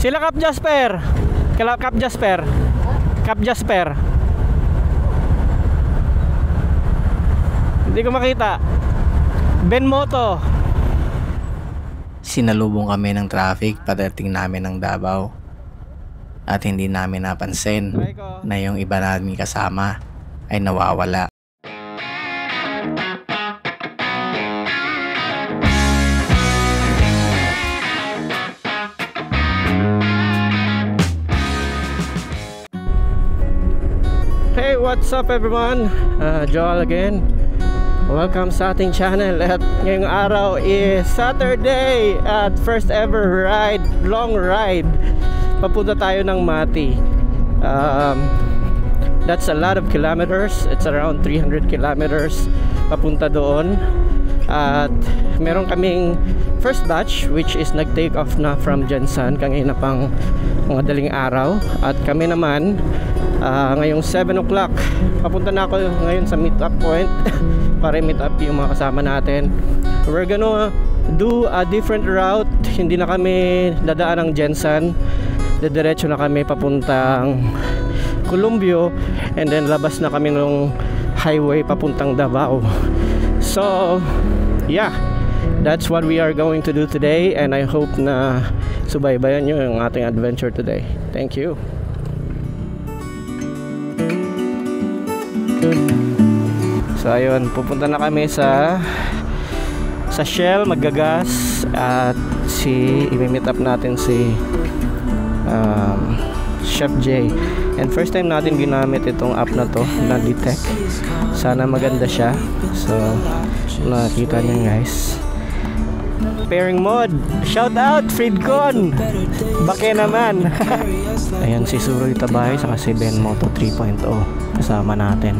Sila Cap Jasper. Cap Jasper. Cap Jasper. Hindi ko makita. Ben Moto. Sinalubong kami ng traffic pagdating namin ng Davao. At hindi namin napansin na yung iba namin kasama ay nawawala. Hey, what's up everyone? Joel again. Welcome sa ating channel. At ngayong araw is Saturday at first ever ride, long ride. Papunta tayo ng Mati. That's a lot of kilometers. It's around 300 kilometers papunta doon. At meron kaming first batch which is nag-take off na from Jensan kanina pang mga daling araw. At kami naman ngayong 7 o'clock papunta na ako ngayon sa meet up point para meet up yung mga kasama natin. We're gonna do a different route. Hindi na kami dadaan ng Jensan. Diretso na kami papuntang Columbio and then labas na kami ng highway papuntang Davao. So yeah, that's what we are going to do today, and I hope na subaybayan nyo yung ating adventure today. Thank you. So ayun, pupunta na kami sa Shell, maggagas, at i-meet up natin si Chef J. And first time natin ginamit itong app na to, na Detect. Sana maganda siya. So nakita niyo guys, pairing mode. Shout out Fridcon, bake naman. Ayan si Suroy Tabay saka si Ben Moto 3.0 kasama natin.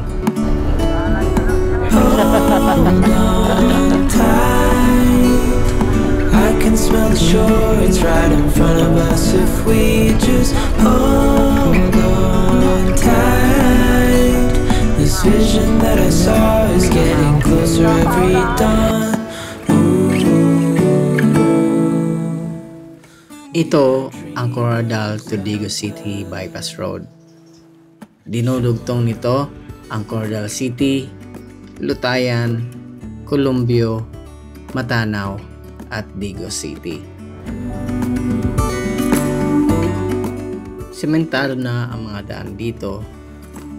I can smell the shore, it's right in front of us if we just hold on tight. This vision that I saw is getting closer every dawn. Ito ang Coronadal to Digos City Bypass Road. Dinudugtong nito ang Coronadal City, Lutayan, Columbio, Matanaw, at Digos City. Sementado na ang mga daan dito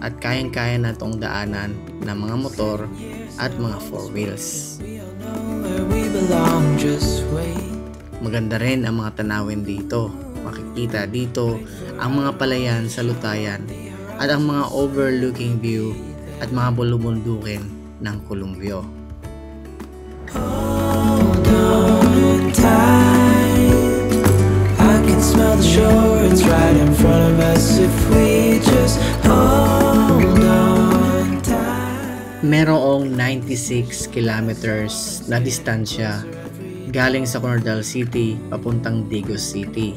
at kayang-kaya na itong daanan ng mga motor at mga 4 wheels. Maganda rin ang mga tanawin dito. Makikita dito ang mga palayan sa Lutayan at ang mga overlooking view at mga bulubundukin ng Columbio. I can smell the shore, it's right in front of us if we just hold on tight. Merong 96 kilometers na distansya galing sa Coronadal City papuntang Digos City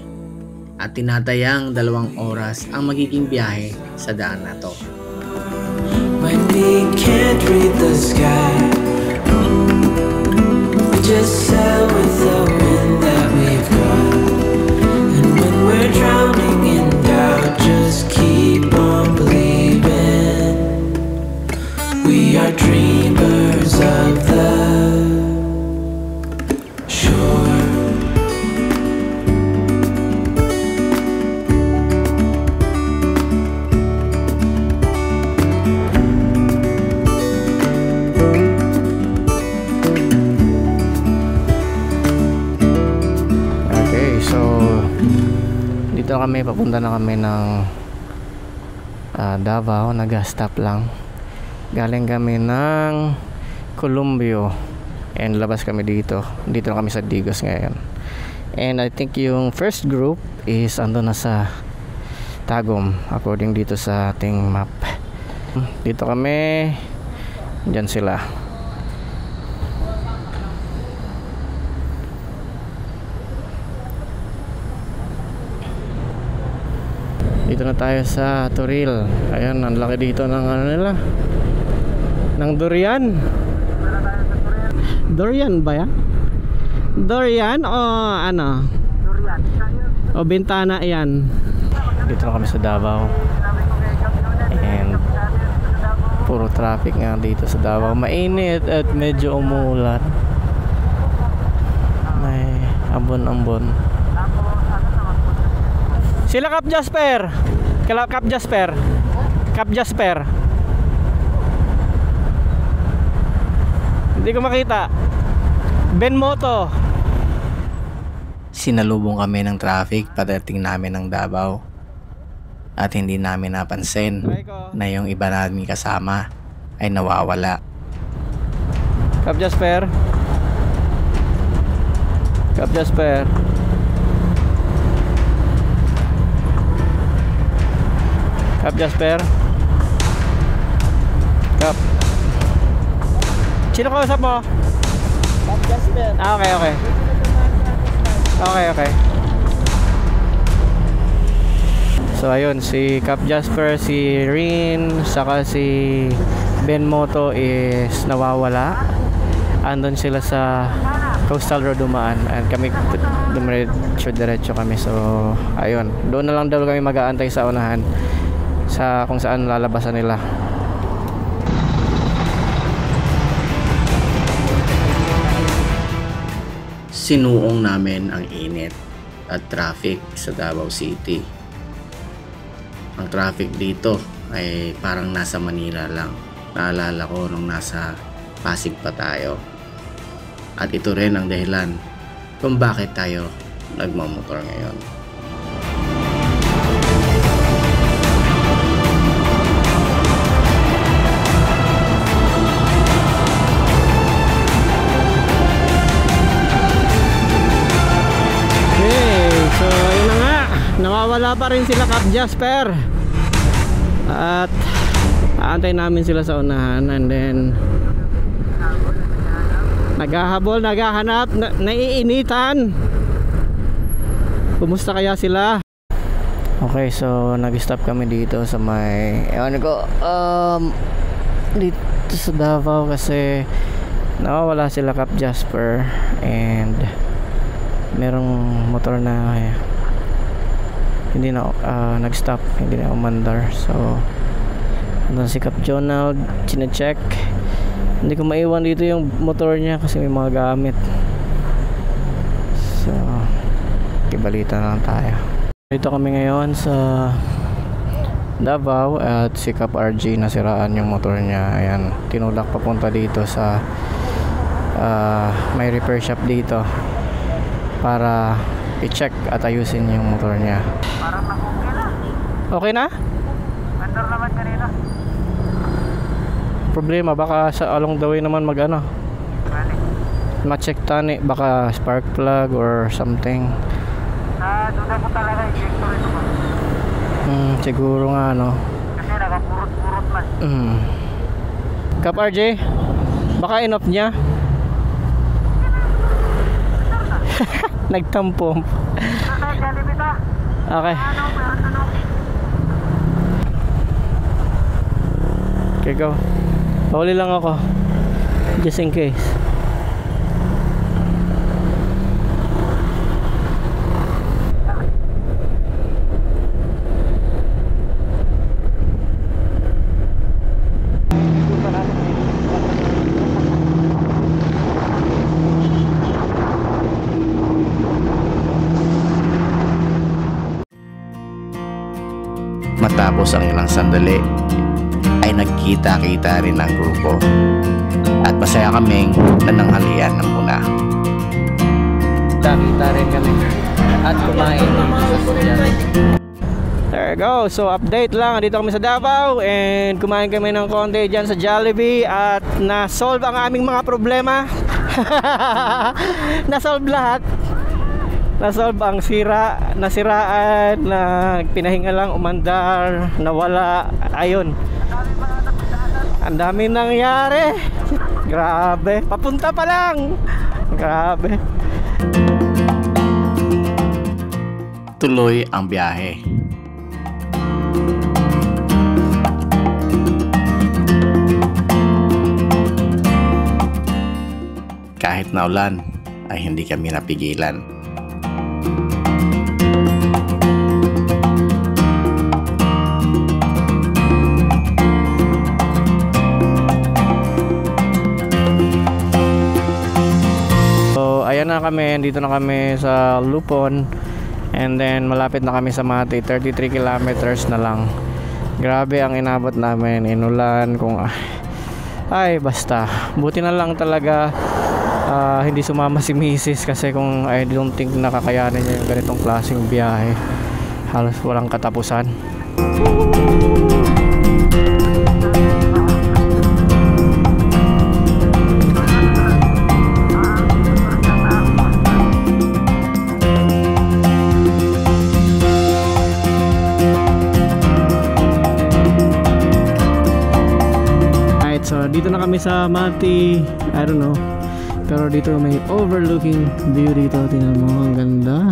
at tinatayang 2 oras ang magiging biyahe sa daan na to. When we can't read the sky, we just sail with the wind that we've got. And when we're drowning in doubt, just keep on believing. We are dreamers of the shore. Dito kami, papunta na kami ng Davao, nag-stop lang. Galing kami ng Columbio and labas kami dito. Dito na kami sa Digos ngayon. And I think yung first group is ando na sa Tagum according dito sa ating map. Dito kami, dyan sila. Dito na tayo sa Toril. Ayan, ang laki dito ng ano nila, ng durian. Durian ba yan? Durian o ano? O bintana yan. Dito na kami sa Davao. And puro traffic nga dito sa Davao. Mainit at medyo umuulan. May ambon-ambon. Sila Cap Jasper. Cap Jasper. Cap Jasper. Hindi ko makita. Ben Moto. Sinalubong kami ng traffic pagdating namin ng Davao. At hindi namin napansin na yung iba namin kasama ay nawawala. Cap Jasper. Cap Jasper. Cap Jasper. Cap. Sino kausap mo? Cap Jasper. Ah, okay, okay. Okay, okay. So ayun, si Cap Jasper, si Rin, saka si Ben Moto is nawawala. Andun sila sa Coastal Road dumaan. And kami diretso kami. So ayun, doon na lang daw kami mag-aantay sa unahan sa kung saan lalabasan nila. Sinuong namin ang init at traffic sa Davao City. Ang traffic dito ay parang nasa Manila lang. Naalala ko nung nasa Pasig pa tayo. At ito rin ang dahilan kung bakit tayo nagmamotor ngayon. So ayun na nga, nawawala pa rin sila Cap Jasper. At aantay namin sila sa unahan. And then naghahabol, naghahanap, naiinitan. Kumusta kaya sila? Okay, so nag-stop kami dito sa may dito sa Davao kasi nawawala sila Cap Jasper. And merong motor na hindi na nag-stop, hindi na umandar. So andun si Cap Jonald, chine-check. Hindi ko maiwan dito yung motor niya kasi may mga gamit. So kibalita na lang tayo. Dito kami ngayon sa Davao at si Cap RG nasiraan yung motor niya. Ayan, tinulak papunta dito sa may repair shop dito para i-check at ayusin yung motor niya. Parang okay na. Okay na? Vendor naman kanina. Problema baka sa along the way naman mag-ano. Ma-check tani baka spark plug or something. Duda ko talaga injector ito ba? Siguro nga no. Kasi nakapurot-purot man. Cap RJ, baka enough niya. Nagtampom. Okay. Okay, go. Pahuli lang ako just in case. Matapos ang ilang sandali ay nagkita-kita rin ang grupo at masaya kaming nananghalian ng muna. Kita rin kami at kumain sa Jollibee. There you go. So update lang, dito kami sa Davao and kumain kami ng konti dyan sa Jollibee at na-solve ang aming mga problema. Na-solve lahat. Na-solve ang nasiraan, na pinahinga lang, umandar, nawala, ayun. Ang dami nangyari. Grabe, papunta pa lang. Grabe. Tuloy ang biyahe. Kahit naulan ay hindi kami napigilan. na kami, dito na kami sa Lupon. And then malapit na kami sa Mati, 33 kilometers na lang. Grabe ang inabot namin, inulan kung ay basta. Buti na lang talaga hindi sumama si Mrs. kasi kung I don't think nakakayanin niya yung ganitong klaseng biyahe. Halos walang katapusan. So dito na kami sa Mati, I don't know, pero dito may overlooking view dito, tingnan mo, ang ganda.